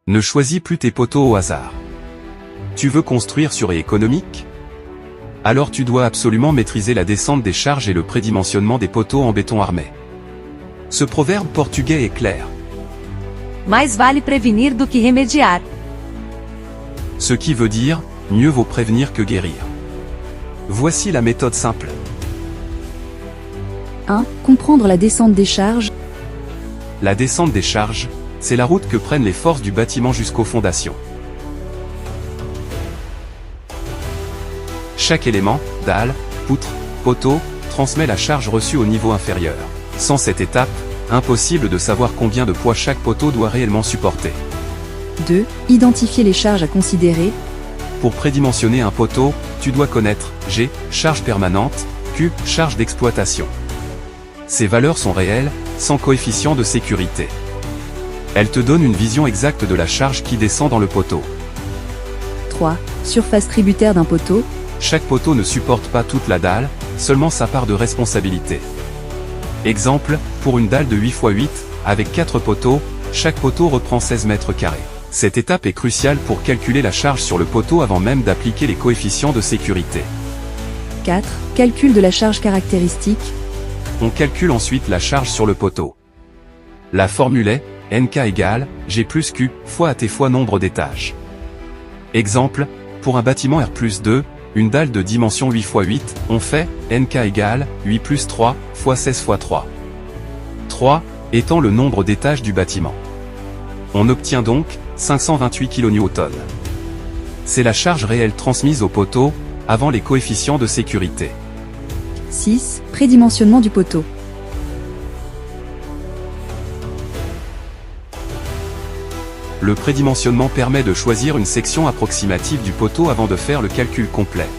Ne choisis plus tes poteaux au hasard. Tu veux construire sûr et économique? Alors tu dois absolument maîtriser la descente des charges et le prédimensionnement des poteaux en béton armé. Ce proverbe portugais est clair. Mais vale prevenir do que remediar. Ce qui veut dire, mieux vaut prévenir que guérir. Voici la méthode simple. 1. Comprendre la descente des charges. La descente des charges, c'est la route que prennent les forces du bâtiment jusqu'aux fondations. Chaque élément, dalle, poutre, poteau, transmet la charge reçue au niveau inférieur. Sans cette étape, impossible de savoir combien de poids chaque poteau doit réellement supporter. 2. Identifier les charges à considérer. Pour prédimensionner un poteau, tu dois connaître G, charge permanente, Q, charge d'exploitation. Ces valeurs sont réelles, sans coefficient de sécurité. Elles te donnent une vision exacte de la charge qui descend dans le poteau. 3. Surface tributaire d'un poteau. Chaque poteau ne supporte pas toute la dalle, seulement sa part de responsabilité. Exemple, pour une dalle de 8 x 8, avec 4 poteaux, chaque poteau reprend 16 mètres carrés. Cette étape est cruciale pour calculer la charge sur le poteau avant même d'appliquer les coefficients de sécurité. 4. Calcul de la charge caractéristique. On calcule ensuite la charge sur le poteau. La formule est NK égale G plus Q fois AT fois nombre d'étages. Exemple, pour un bâtiment R+2, une dalle de dimension 8 x 8, on fait NK égale 8 plus 3 fois 16 fois 3. 3 étant le nombre d'étages du bâtiment. On obtient donc 528 kN. C'est la charge réelle transmise au poteau, avant les coefficients de sécurité. 6. Prédimensionnement du poteau. Le prédimensionnement permet de choisir une section approximative du poteau avant de faire le calcul complet.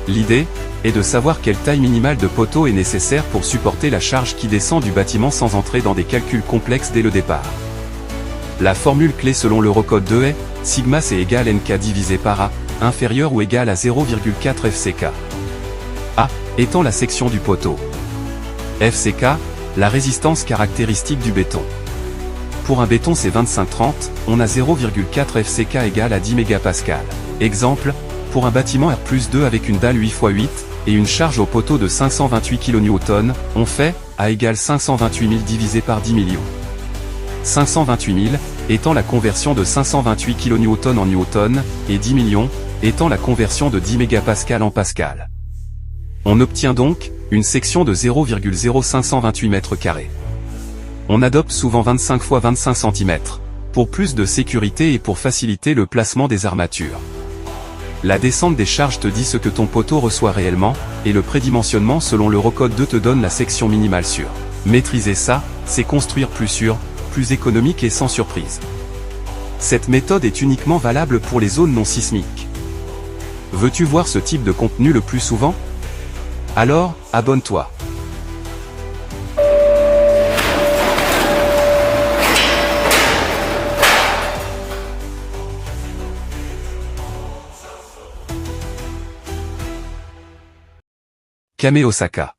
L'idée est de savoir quelle taille minimale de poteau est nécessaire pour supporter la charge qui descend du bâtiment sans entrer dans des calculs complexes dès le départ. La formule clé selon l'Eurocode 2 est sigma c'est égal NK divisé par A, inférieur ou égal à 0,4 FCK. A étant la section du poteau. FCK, la résistance caractéristique du béton. Pour un béton C25-30, on a 0,4 FCK égale à 10 MPa. Exemple, pour un bâtiment R+2 avec une dalle 8 x 8, et une charge au poteau de 528 kN, on fait A égale 528 000 divisé par 10 millions. 528 000 étant la conversion de 528 kN en newton, et 10 millions étant la conversion de 10 MPa en pascal. On obtient donc une section de 0,0528 m². On adopte souvent 25 x 25 cm, pour plus de sécurité et pour faciliter le placement des armatures. La descente des charges te dit ce que ton poteau reçoit réellement, et le prédimensionnement selon l'Eurocode 2 te donne la section minimale sûre. Maîtriser ça, c'est construire plus sûr, plus économique et sans surprise. Cette méthode est uniquement valable pour les zones non sismiques. Veux-tu voir ce type de contenu le plus souvent? Alors, abonne-toi. Kame Osaka.